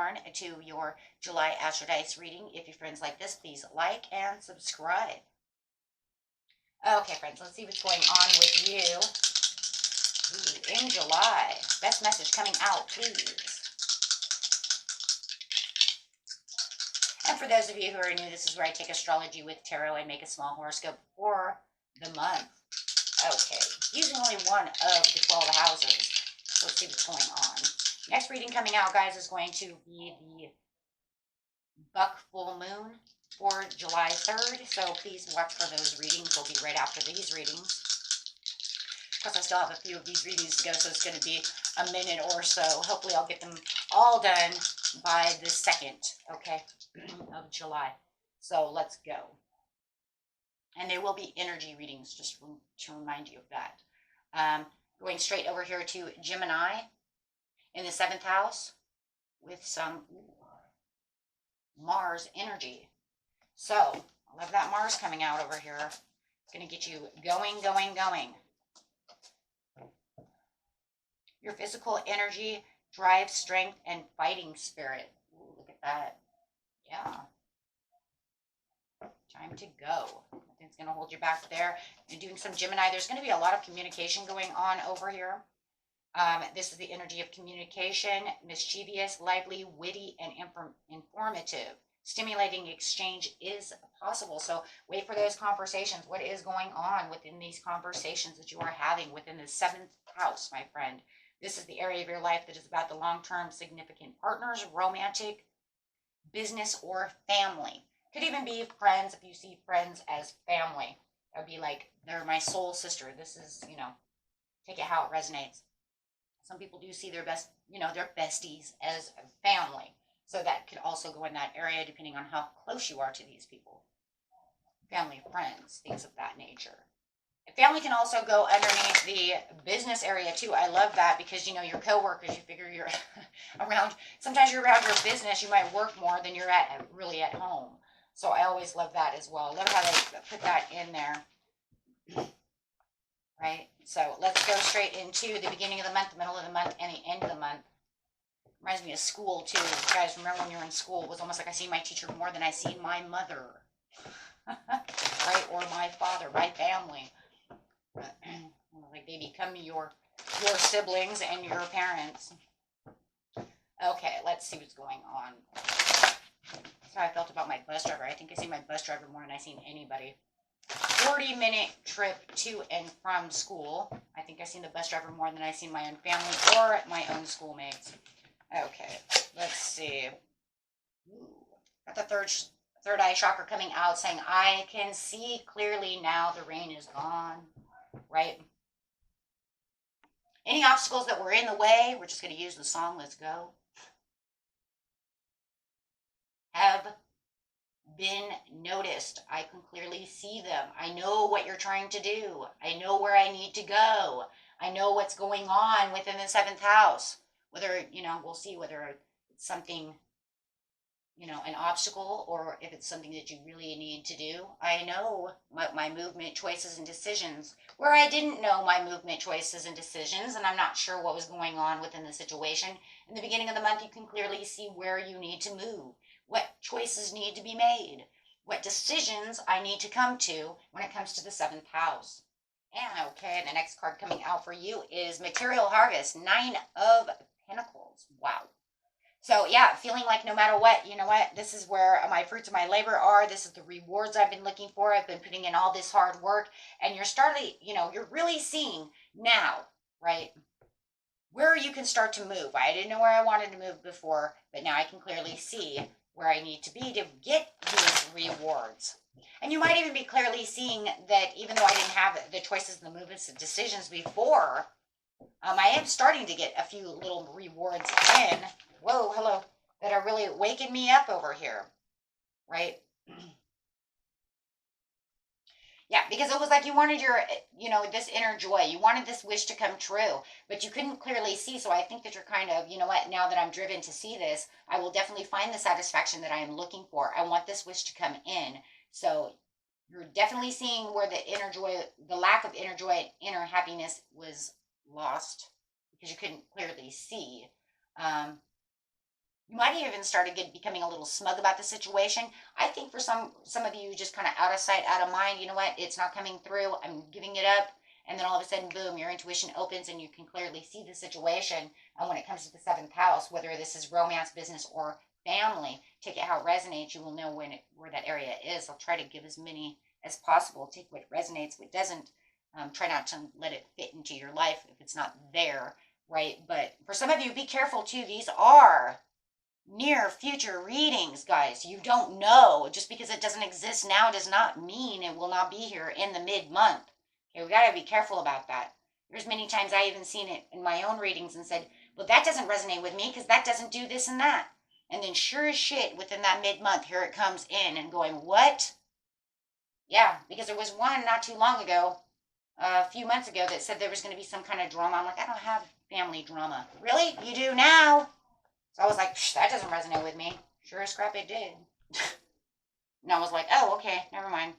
Capricorn, to your July Astro Dice reading. If your friends like this, please like and subscribe. Okay, friends, let's see what's going on with you. Ooh, in July. Best message coming out, please. And for those of you who are new, this is where I take astrology with tarot and make a small horoscope for the month. Okay, using only one of the 12 houses. So let's see what's going on. Next reading coming out, guys, is going to be the Buck Full Moon for July 3rd. So please watch for those readings. They'll be right after these readings. Plus, I still have a few of these readings to go, so it's going to be a minute or so. Hopefully, I'll get them all done by the 2nd, okay, of July. So let's go. And there will be energy readings, just to remind you of that. Going straight over here to Gemini in the 7th house with some Mars energy. So, I love that Mars coming out over here. It's going to get you going, going, going. Your physical energy, drive, strength, and fighting spirit. Ooh, look at that. Yeah. Time to go. Nothing's going to hold you back there. And doing some Gemini, there's going to be a lot of communication going on over here. This is the energy of communication, mischievous, lively, witty, and informative. Stimulating exchange is possible. So wait for those conversations. What is going on within these conversations that you are having within the 7th house, my friend? This is the area of your life that is about the long-term significant partners, romantic, business, or family. Could even be friends if you see friends as family. That would be like, they're my soul sister. This is, take it how it resonates. Some people do see their their besties as family. So that could also go in that area depending on how close you are to these people. Family, friends, things of that nature. Family can also go underneath the business area too. I love that because, your coworkers, you figure you're around, sometimes you're around your business, you might work more than you're really at home. So I always love that as well. I love how they put that in there. Right? So let's go straight into the beginning of the month, the middle of the month, and the end of the month. Reminds me of school too. Guys, remember when you were in school, it was almost like I see my teacher more than I see my mother. Right? Or my father, my family. Like they become your siblings and your parents. Okay, let's see what's going on. That's how I felt about my bus driver. I think I see my bus driver more than I seen anybody. 40-minute trip to and from school. I think I seen the bus driver more than I seen my own family or my own schoolmates. Okay, let's see. Ooh, got the third eye chakra coming out saying, I can see clearly now the rain is gone. Right? Any obstacles that were in the way, we're just going to use the song, Let's Go, have been noticed. I can clearly see them. I know what you're trying to do. I know where I need to go. I know what's going on within the 7th house. Whether, we'll see whether it's something, an obstacle or if it's something that you really need to do. I know my movement, choices, and decisions. Where I didn't know my movement, choices, and decisions, and I'm not sure what was going on within the situation, in the beginning of the month, you can clearly see where you need to move, what choices need to be made, what decisions I need to come to when it comes to the 7th house. And okay, the next card coming out for you is Material Harvest, 9 of Pentacles. Wow. So yeah, feeling like no matter what, this is where my fruits of my labor are. This is the rewards I've been looking for. I've been putting in all this hard work, and you're really seeing now, right, where you can start to move. I didn't know where I wanted to move before, but now I can clearly see where I need to be to get these rewards. And you might even be clearly seeing that even though I didn't have the choices and the movements and decisions before, I am starting to get a few little rewards in. Whoa, hello. That are really waking me up over here. Right? Yeah, because it was like you wanted your, this inner joy. You wanted this wish to come true, but you couldn't clearly see. So I think that you're kind of, now that I'm driven to see this, I will definitely find the satisfaction that I am looking for. I want this wish to come in. So you're definitely seeing where the inner joy, the lack of inner joy and inner happiness was lost because you couldn't clearly see. You might have even started becoming a little smug about the situation. I think for some of you, just kind of out of sight, out of mind. You know what? It's not coming through. I'm giving it up. And then all of a sudden, boom, your intuition opens and you can clearly see the situation. And when it comes to the seventh house, whether this is romance, business, or family, take it how it resonates. You will know where that area is. I'll try to give as many as possible. Take what resonates, what doesn't. Try not to let it fit into your life if it's not there, right? But for some of you, be careful too. These are near future readings, guys. You don't know. Just because it doesn't exist now does not mean it will not be here in the mid-month. Okay, we got to be careful about that. There's many times I even seen it in my own readings and said, well, that doesn't resonate with me because that doesn't do this and that. And then sure as shit, within that mid-month, here it comes in and going, what? Yeah, because there was one not too long ago, a few months ago, that said there was going to be some kind of drama. I'm like, I don't have family drama. Really? You do now? So I was like, that doesn't resonate with me. Sure as crap it did. And I was like, oh, okay, never mind.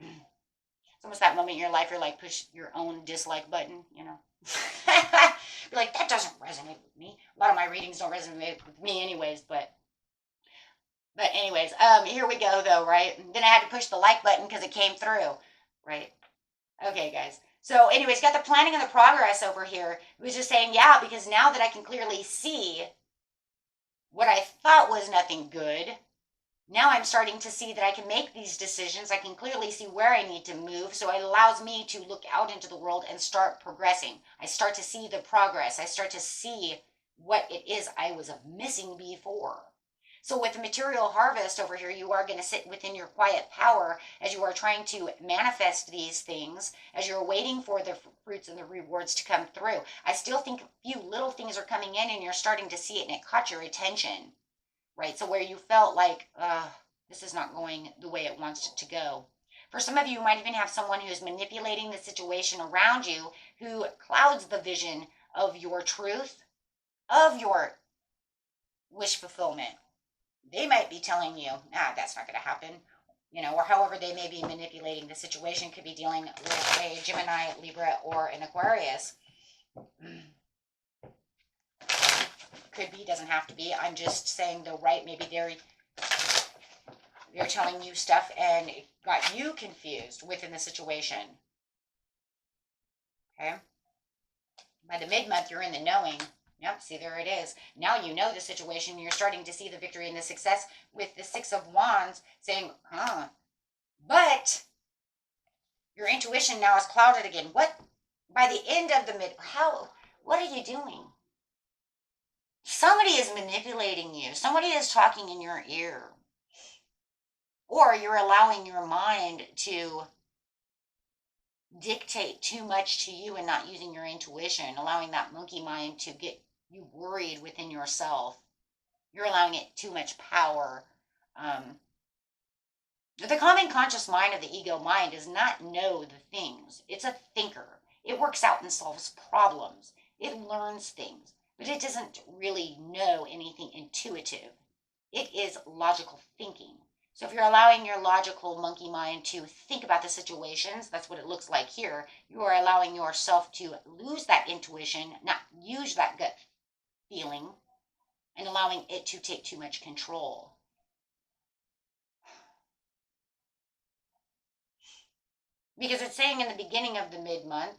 It's almost that moment in your life you're like, push your own dislike button, you know. You're like, that doesn't resonate with me. A lot of my readings don't resonate with me anyways, but anyways, here we go though, right? And then I had to push the like button because it came through, right? Okay, guys. So anyways, got the planning and the progress over here. It was just saying, yeah, because now that I can clearly see what I thought was nothing good, now I'm starting to see that I can make these decisions. I can clearly see where I need to move. So it allows me to look out into the world and start progressing. I start to see the progress. I start to see what it is I was missing before. So with the material harvest over here, you are going to sit within your quiet power as you are trying to manifest these things, as you're waiting for the fruits and the rewards to come through. I still think a few little things are coming in and you're starting to see it and it caught your attention, right? So where you felt like, this is not going the way it wants it to go. For some of you, you might even have someone who's manipulating the situation around you who clouds the vision of your truth, of your wish fulfillment. They might be telling you, that's not going to happen, or however they may be manipulating the situation. Could be dealing with a Gemini, Libra, or an Aquarius. Could be, doesn't have to be. I'm just saying the right, maybe they're telling you stuff and it got you confused within the situation. Okay? By the mid-month, you're in the knowing. Yep, see, there it is. Now you know the situation. You're starting to see the victory and the success with the Six of Wands saying, but your intuition now is clouded again. What? By the end of the what are you doing? Somebody is manipulating you. Somebody is talking in your ear. Or you're allowing your mind to dictate too much to you and not using your intuition, allowing that monkey mind to get you worried within yourself. You're allowing it too much power. The common conscious mind of the ego mind does not know the things. It's a thinker. It works out and solves problems. It learns things, but it doesn't really know anything intuitive. It is logical thinking. So if you're allowing your logical monkey mind to think about the situations, that's what it looks like here. You are allowing yourself to lose that intuition, not use that gut feeling, and allowing it to take too much control. Because it's saying in the beginning of the mid-month,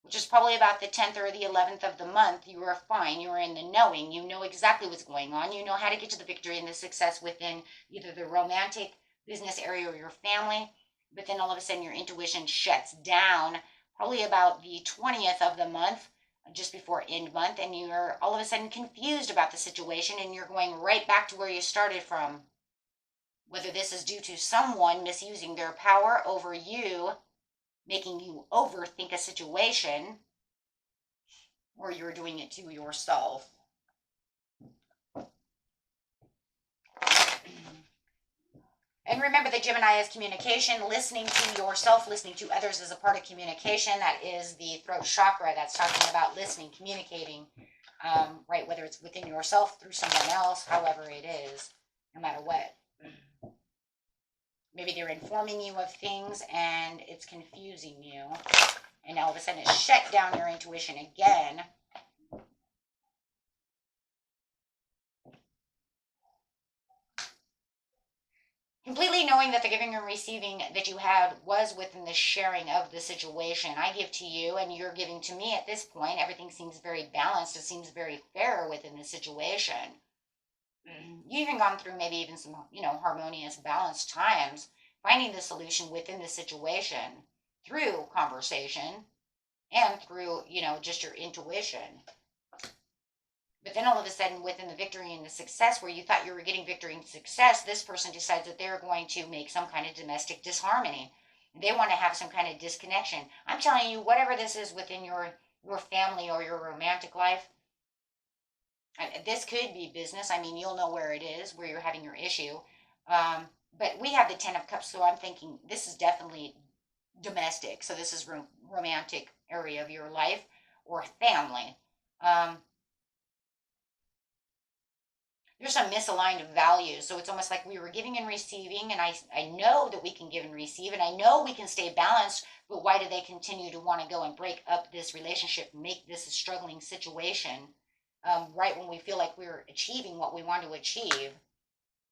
which is probably about the 10th or the 11th of the month, you are fine. You are in the knowing. You know exactly what's going on. You know how to get to the victory and the success within either the romantic business area or your family. But then all of a sudden your intuition shuts down probably about the 20th of the month, just before end month, and you're all of a sudden confused about the situation and you're going right back to where you started from. Whether this is due to someone misusing their power over you, making you overthink a situation, or you're doing it to yourself. And remember that Gemini is communication. Listening to yourself, listening to others is a part of communication. That is the throat chakra. That's talking about listening, communicating, right? Whether it's within yourself, through someone else, however it is, no matter what. Maybe they're informing you of things and it's confusing you. And all of a sudden it shut down your intuition again. Completely knowing that the giving and receiving that you had was within the sharing of the situation. I give to you and you're giving to me. At this point, everything seems very balanced. It seems very fair within the situation. You even gone through maybe even some, harmonious, balanced times, finding the solution within the situation through conversation and through, just your intuition. But then all of a sudden, within the victory and the success, where you thought you were getting victory and success, this person decides that they're going to make some kind of domestic disharmony. They want to have some kind of disconnection. I'm telling you, whatever this is within your family or your romantic life, this could be business. I mean, you'll know where it is, where you're having your issue. But we have the Ten of Cups, so I'm thinking this is definitely domestic. So this is romantic area of your life or family. There's some misaligned values. So it's almost like we were giving and receiving, and I know that we can give and receive, and I know we can stay balanced, but why do they continue to want to go and break up this relationship, make this a struggling situation, right when we feel like we're achieving what we want to achieve?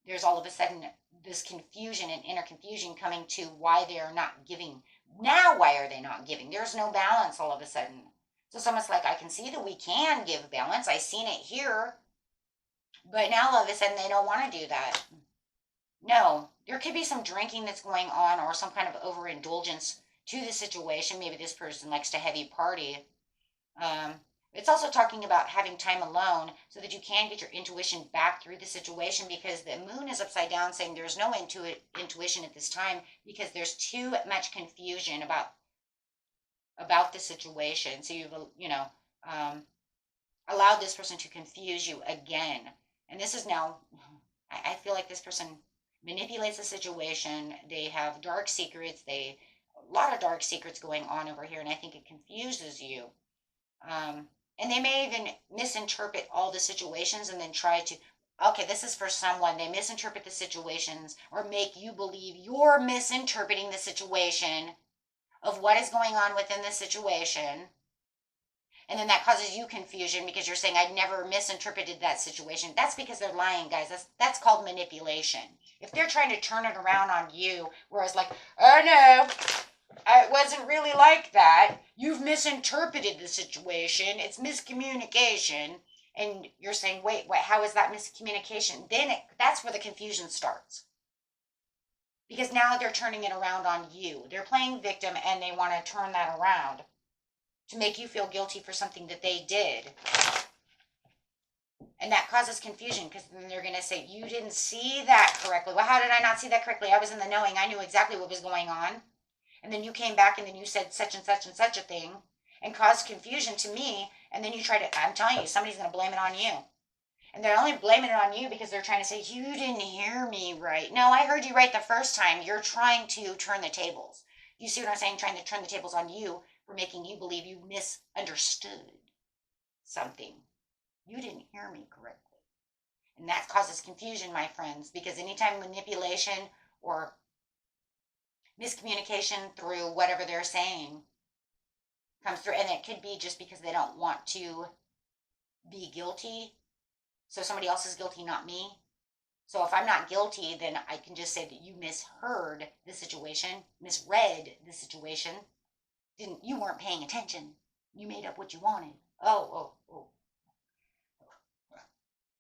There's all of a sudden this confusion and inner confusion coming to why they are not giving. Now, why are they not giving? There's no balance all of a sudden. So it's almost like I can see that we can give balance. I've seen it here. But now all of a sudden they don't want to do that. No, there could be some drinking that's going on or some kind of overindulgence to the situation. Maybe this person likes to heavy party. It's also talking about having time alone so that you can get your intuition back through the situation, because the moon is upside down saying there's no intuition at this time because there's too much confusion about the situation. So you've, allowed this person to confuse you again. And this is now, I feel like this person manipulates the situation. They have dark secrets. A lot of dark secrets going on over here, and I think it confuses you. And they may even misinterpret all the situations and then try to, okay, this is for someone. They misinterpret the situations or make you believe you're misinterpreting the situation of what is going on within the situation. And then that causes you confusion because you're saying, I never misinterpreted that situation. That's because they're lying, guys. That's called manipulation. If they're trying to turn it around on you, whereas like, oh no, it wasn't really like that. You've misinterpreted the situation. It's miscommunication. And you're saying, wait, how is that miscommunication? Then that's where the confusion starts. Because now they're turning it around on you. They're playing victim and they want to turn that around to make you feel guilty for something that they did. And that causes confusion because then they're going to say, you didn't see that correctly. Well, how did I not see that correctly? I was in the knowing. I knew exactly what was going on. And then you came back and then you said such and such and such a thing and caused confusion to me. And then you try to, I'm telling you, somebody's going to blame it on you. And they're only blaming it on you because they're trying to say, you didn't hear me right. No, I heard you right the first time. You're trying to turn the tables. You see what I'm saying? Trying to turn the tables on you for making you believe you misunderstood something. You didn't hear me correctly. And that causes confusion, my friends, because anytime manipulation or miscommunication through whatever they're saying comes through, and it could be just because they don't want to be guilty. So somebody else is guilty, not me. So if I'm not guilty, then I can just say that you misheard the situation, misread the situation. You weren't paying attention. You made up what you wanted. Oh.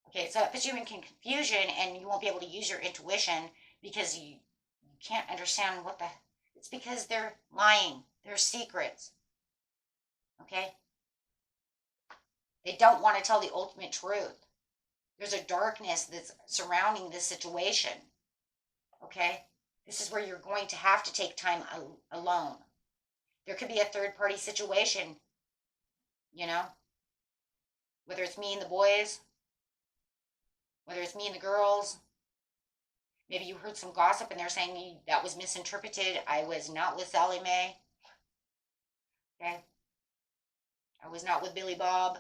Okay, so it puts you in confusion and you won't be able to use your intuition because you can't understand it's because they're lying. They're secrets. Okay? They don't want to tell the ultimate truth. There's a darkness that's surrounding this situation. Okay? This is where you're going to have to take time alone. There could be a third-party situation, whether it's me and the boys, whether it's me and the girls. Maybe you heard some gossip and they're saying that was misinterpreted. I was not with Sally Mae. Okay? I was not with Billy Bob.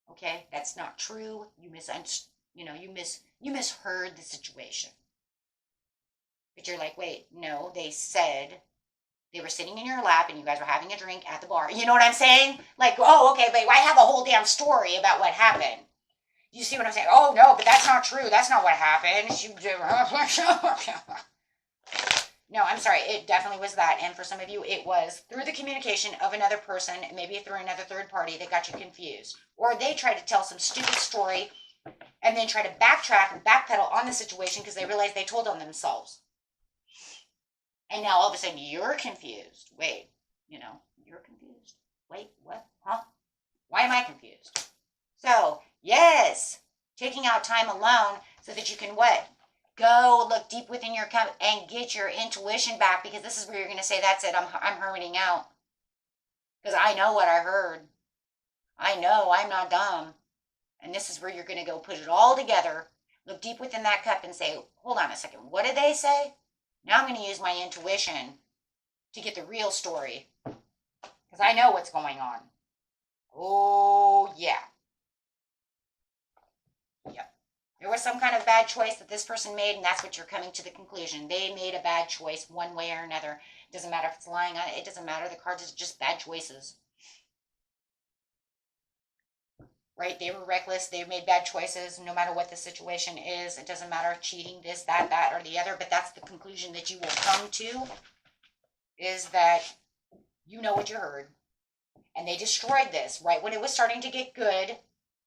Okay? That's not true. You misunderstood. You misheard the situation. But you're like, wait, no, they said they were sitting in your lap and you guys were having a drink at the bar. You know what I'm saying? Like, oh, okay, but I have a whole damn story about what happened. You see what I'm saying? Oh, no, but that's not true. That's not what happened. No, I'm sorry. It definitely was that. And for some of you, it was through the communication of another person, maybe through another third party that got you confused. Or they tried to tell some stupid story and then try to backtrack and backpedal on the situation because they realized they told on themselves. And now all of a sudden you're confused. Wait, you're confused. Wait, what? Huh? Why am I confused? So, yes, taking out time alone so that you can what? Go look deep within your cup and get your intuition back, because this is where you're going to say, that's it, I'm hermiting out. Because I know what I heard. I know I'm not dumb. And this is where you're going to go put it all together, look deep within that cup and say, hold on a second, what did they say? Now I'm going to use my intuition to get the real story, because I know what's going on. Oh, yeah. Yep. There was some kind of bad choice that this person made, and that's what you're coming to the conclusion. They made a bad choice one way or another. It doesn't matter if it's lying on it. It doesn't matter. The cards is just bad choices. Right? They were reckless. They made bad choices no matter what the situation is. It doesn't matter if cheating, this, that, or the other, but that's the conclusion that you will come to, is that you know what you heard. And they destroyed this right when it was starting to get good.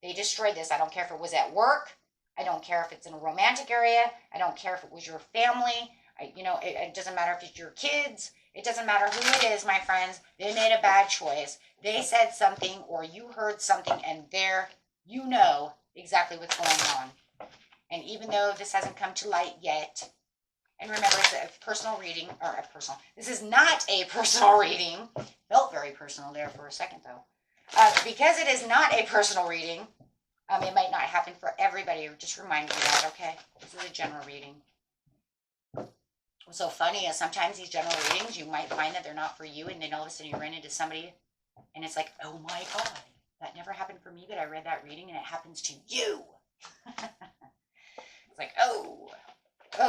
They destroyed this. I don't care if it was at work. I don't care if it's in a romantic area. I don't care if it was your family. It doesn't matter if it's your kids. It doesn't matter who it is, my friends. They made a bad choice. They said something or you heard something, and there you know exactly what's going on. And even though this hasn't come to light yet, and remember, it's a personal reading, this is not a personal reading. Felt very personal there for a second, though. Because it is not a personal reading, it might not happen for everybody. Just remind you that, okay? This is a general reading. What's so funny is sometimes these general readings, you might find that they're not for you, and then all of a sudden you run into somebody, and it's like, oh my God, that never happened for me, but I read that reading, and it happens to you. It's like, oh,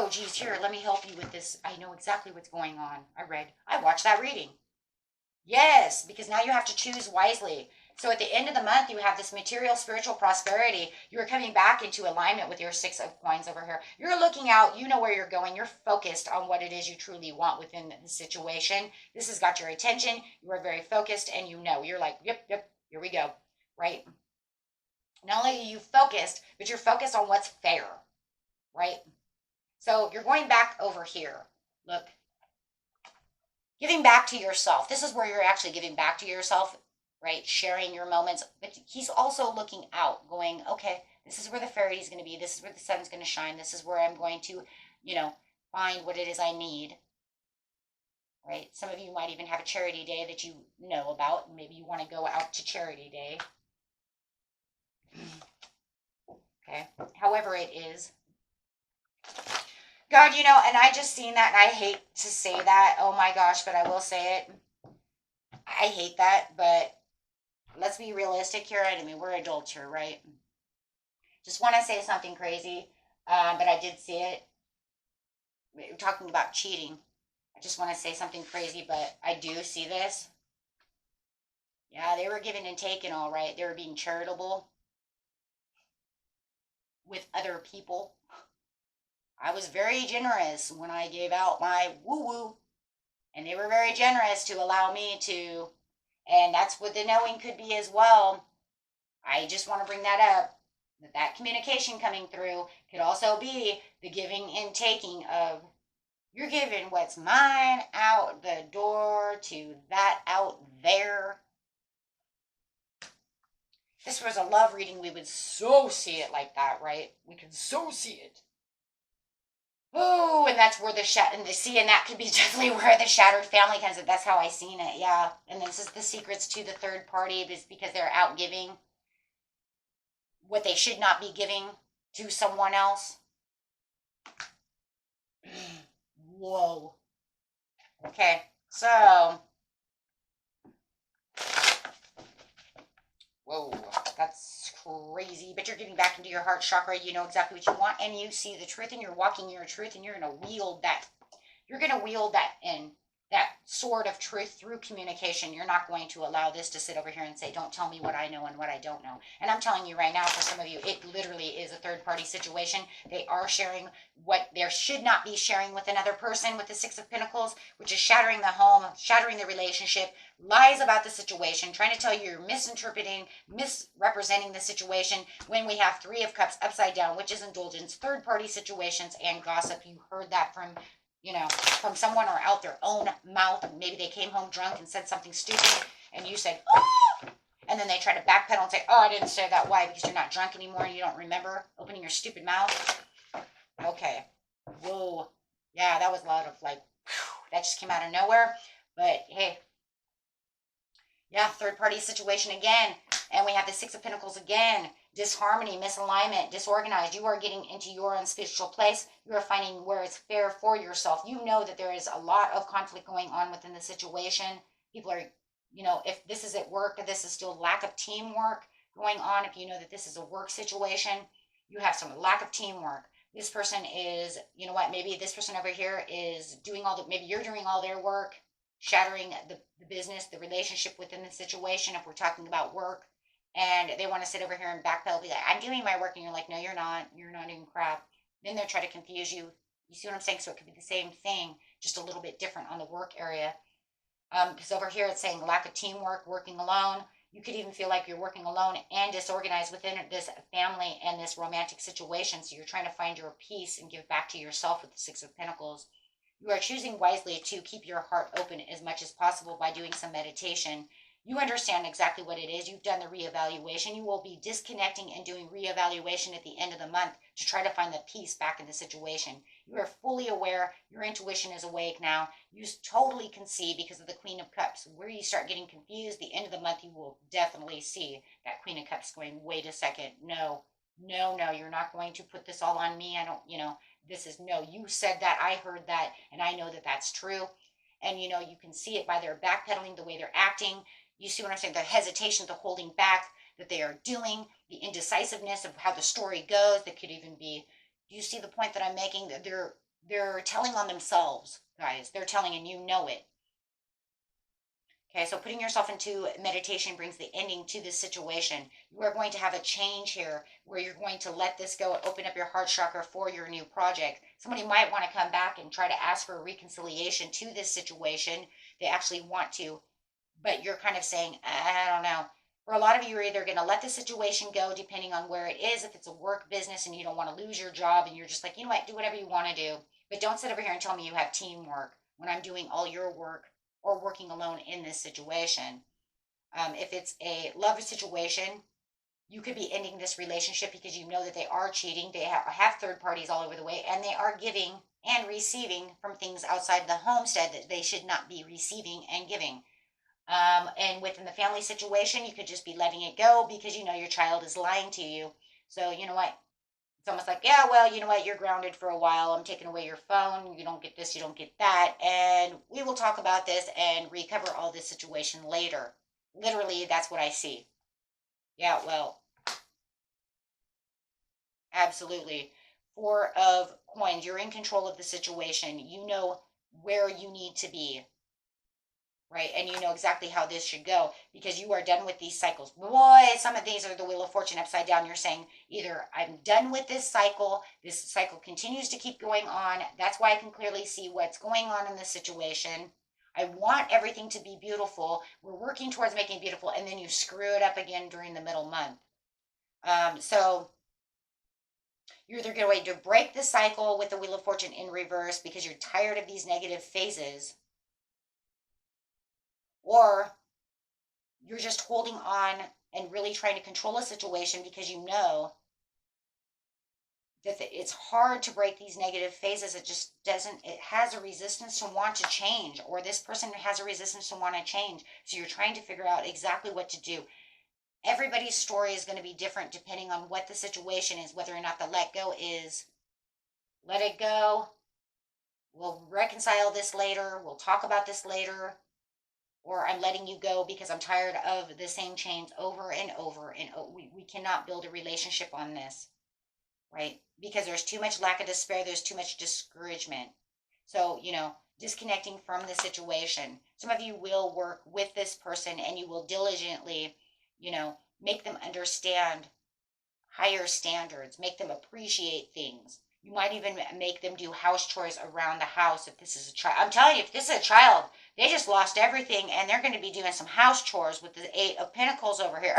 geez, here, let me help you with this. I know exactly what's going on. I watched that reading. Yes, because now you have to choose wisely. So at the end of the month, you have this material, spiritual prosperity. You're coming back into alignment with your 6 of coins over here. You're looking out. You know where you're going. You're focused on what it is you truly want within the situation. This has got your attention. You are very focused, and you're like, yep, here we go, right? Not only are you focused, but you're focused on what's fair, right? So you're going back over here. Look. Giving back to yourself. This is where you're actually giving back to yourself, right? Sharing your moments. But he's also looking out, going, okay, this is where the fairy is going to be. This is where the sun's going to shine. This is where I'm going to, find what it is I need, right? Some of you might even have a charity day that you know about. And maybe you want to go out to charity day. Okay. However it is. God, and I just seen that, and I hate to say that. Oh my gosh, but I will say it. I hate that, but let's be realistic here. I mean, we're adults here, right? Just want to say something crazy, but I did see it. We're talking about cheating. I just want to say something crazy, but I do see this. Yeah, they were giving and taking, all right. They were being charitable with other people. I was very generous when I gave out my woo-woo, and they were very generous to allow me to, and that's what the knowing could be as well. I just want to bring that up, that communication coming through could also be the giving and taking of, you're giving what's mine out the door to that out there. If this was a love reading, we would so see it like that, right? We can so see it. Oh, and that's where and that could be definitely where the shattered family comes in. That's how I seen it, yeah. And this is the secrets to the third party, because they're out giving what they should not be giving to someone else. Whoa. Okay, so, whoa, that's crazy. But you're getting back into your heart chakra. You know exactly what you want, and you see the truth, and you're walking your truth, and you're going to wield that. You're going to wield that in that sword of truth through communication. You're not going to allow this to sit over here and say, don't tell me what I know and what I don't know. And I'm telling you right now, for some of you, it literally is a third party situation. They are sharing what they should not be sharing with another person with the Six of Pentacles, which is shattering the home, shattering the relationship, lies about the situation, trying to tell you you're misinterpreting, misrepresenting the situation, when we have Three of Cups upside down, which is indulgence, third party situations, and gossip. You heard that from, from someone or out their own mouth. Maybe they came home drunk and said something stupid, and you said, oh, and then they try to backpedal and say, oh, I didn't say that. Why? Because you're not drunk anymore and you don't remember opening your stupid mouth. Okay. Whoa. Yeah, that was a lot of that just came out of nowhere. But hey, yeah, third party situation again. And we have the Six of Pentacles again. Disharmony, misalignment, disorganized. You are getting into your own spiritual place. You are finding where it's fair for yourself. You know that there is a lot of conflict going on within the situation. People are, if this is at work, if this is still lack of teamwork going on, if you know that this is a work situation, you have some lack of teamwork. This person is, maybe this person over here is doing maybe you're doing all their work, shattering the business, the relationship within the situation, if we're talking about work. And they want to sit over here and backpedal, be like, I'm doing my work. And you're like, no, you're not. You're not doing crap. Then they'll try to confuse you. You see what I'm saying? So it could be the same thing, just a little bit different on the work area. Because over here it's saying lack of teamwork, working alone. You could even feel like you're working alone and disorganized within this family and this romantic situation. So you're trying to find your peace and give back to yourself with the Six of Pentacles. You are choosing wisely to keep your heart open as much as possible by doing some meditation. You understand exactly what it is. You've done the reevaluation. You will be disconnecting and doing reevaluation at the end of the month to try to find the peace back in the situation. You are fully aware. Your intuition is awake now. You totally can see because of the Queen of Cups. Where you start getting confused, the end of the month, you will definitely see that Queen of Cups going, wait a second. No, you're not going to put this all on me. I don't, this is no, you said that. I heard that. And I know that that's true. And, you can see it by their backpedaling, the way they're acting. You see what I'm saying? The hesitation, the holding back that they are doing, the indecisiveness of how the story goes. That could even be, do you see the point that I'm making? That they're telling on themselves, guys. They're telling and you know it. Okay, so putting yourself into meditation brings the ending to this situation. You are going to have a change here where you're going to let this go and open up your heart chakra for your new project. Somebody might want to come back and try to ask for a reconciliation to this situation. They actually want to. But you're kind of saying, I don't know. For a lot of you, you're either going to let the situation go depending on where it is. If it's a work business and you don't want to lose your job and you're just like, you know what, do whatever you want to do. But don't sit over here and tell me you have teamwork when I'm doing all your work or working alone in this situation. If it's a love situation, you could be ending this relationship because you know that they are cheating. They have third parties all over the way, and they are giving and receiving from things outside the homestead that they should not be receiving and giving. And within the family situation, you could just be letting it go because you know your child is lying to you. So you know what? It's almost like, yeah, well, you know what? You're grounded for a while. I'm taking away your phone. You don't get this, you don't get that. And we will talk about this and recover all this situation later. Literally, that's what I see. Yeah, well, absolutely. Four of Coins. You're in control of the situation. You know where you need to be. Right, and you know exactly how this should go because you are done with these cycles. Boy, some of these are the Wheel of Fortune upside down. You're saying either I'm done with this cycle continues to keep going on. That's why I can clearly see what's going on in this situation. I want everything to be beautiful. We're working towards making it beautiful, and then you screw it up again during the middle month. So you're either going to break the cycle with the Wheel of Fortune in reverse because you're tired of these negative phases, or you're just holding on and really trying to control a situation because you know that it's hard to break these negative phases. It just doesn't, it has a resistance to want to change, or this person has a resistance to want to change. So you're trying to figure out exactly what to do. Everybody's story is going to be different depending on what the situation is, whether or not the let go is, let it go. We'll reconcile this later. We'll talk about this later. Or I'm letting you go because I'm tired of the same chains over and over. And we cannot build a relationship on this, right? Because there's too much lack of despair. There's too much discouragement. So, disconnecting from the situation. Some of you will work with this person and you will diligently, make them understand higher standards, make them appreciate things. You might even make them do house chores around the house if this is a child. I'm telling you, if this is a child, they just lost everything and they're going to be doing some house chores with the Eight of Pentacles over here.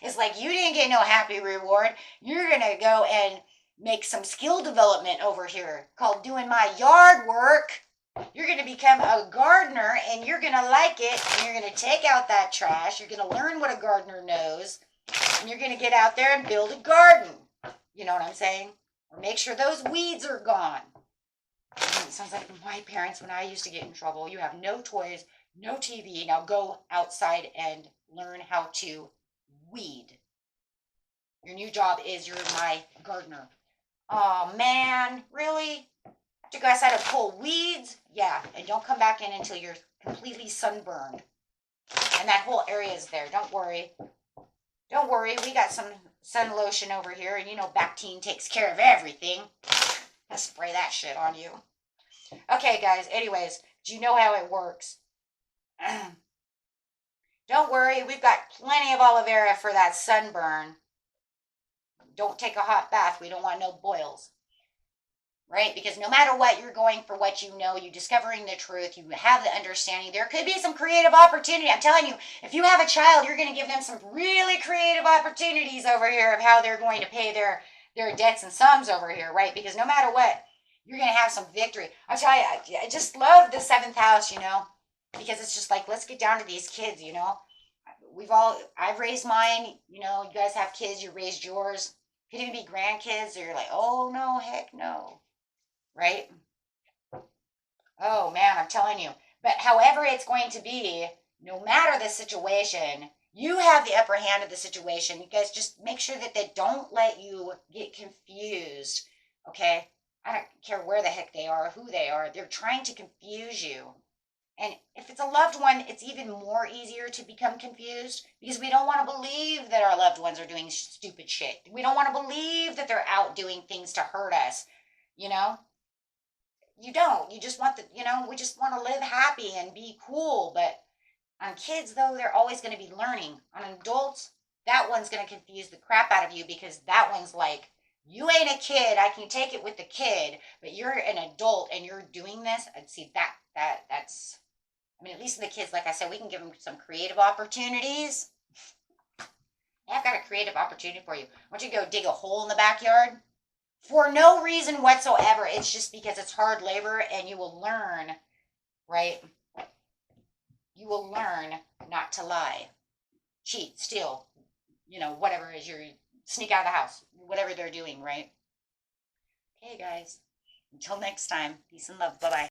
It's like you didn't get no happy reward. You're going to go and make some skill development over here called doing my yard work. You're going to become a gardener and you're going to like it and you're going to take out that trash. You're going to learn what a gardener knows and you're going to get out there and build a garden. You know what I'm saying? Or make sure those weeds are gone. It sounds like my parents when I used to get in trouble. You have no toys, no TV. Now go outside and learn how to weed. Your new job is you're my gardener. Oh man, really? Have to go outside and pull weeds? Yeah, and don't come back in until you're completely sunburned. And that whole area is there. Don't worry. Don't worry, we got some sun lotion over here, and Bactine takes care of everything. I'll spray that shit on you. Okay, guys, anyways, do you know how it works? Don't worry, we've got plenty of aloe vera for that sunburn. Don't take a hot bath. We don't want no boils. Right? Because no matter what, you're going for what you know. You're discovering the truth. You have the understanding. There could be some creative opportunity. I'm telling you, if you have a child, you're going to give them some really creative opportunities over here of how they're going to pay their debts and sums over here, right? Because no matter what, you're going to have some victory. I'll tell you, I just love the 7th house, because it's just like, let's get down to these kids, I've raised mine, you guys have kids, you raised yours. Could even be grandkids, or you're like, oh no, heck no. Right? Oh man, I'm telling you. But however it's going to be, no matter the situation, you have the upper hand of the situation. You guys just make sure that they don't let you get confused. Okay? I don't care where the heck they are, who they are. They're trying to confuse you. And if it's a loved one, it's even more easier to become confused because we don't want to believe that our loved ones are doing stupid shit. We don't want to believe that they're out doing things to hurt us. You don't. You just want we just want to live happy and be cool. But on kids, though, they're always going to be learning. On adults, that one's going to confuse the crap out of you because that one's like, you ain't a kid. I can take it with the kid, but you're an adult and you're doing this. I'd see that's, at least in the kids, like I said, we can give them some creative opportunities. Yeah, I've got a creative opportunity for you. I want you to go dig a hole in the backyard. For no reason whatsoever. It's just because it's hard labor and you will learn, right? You will learn not to lie, cheat, steal, whatever it is, you sneak out of the house, whatever they're doing, right? Okay, guys. Until next time, peace and love. Bye-bye.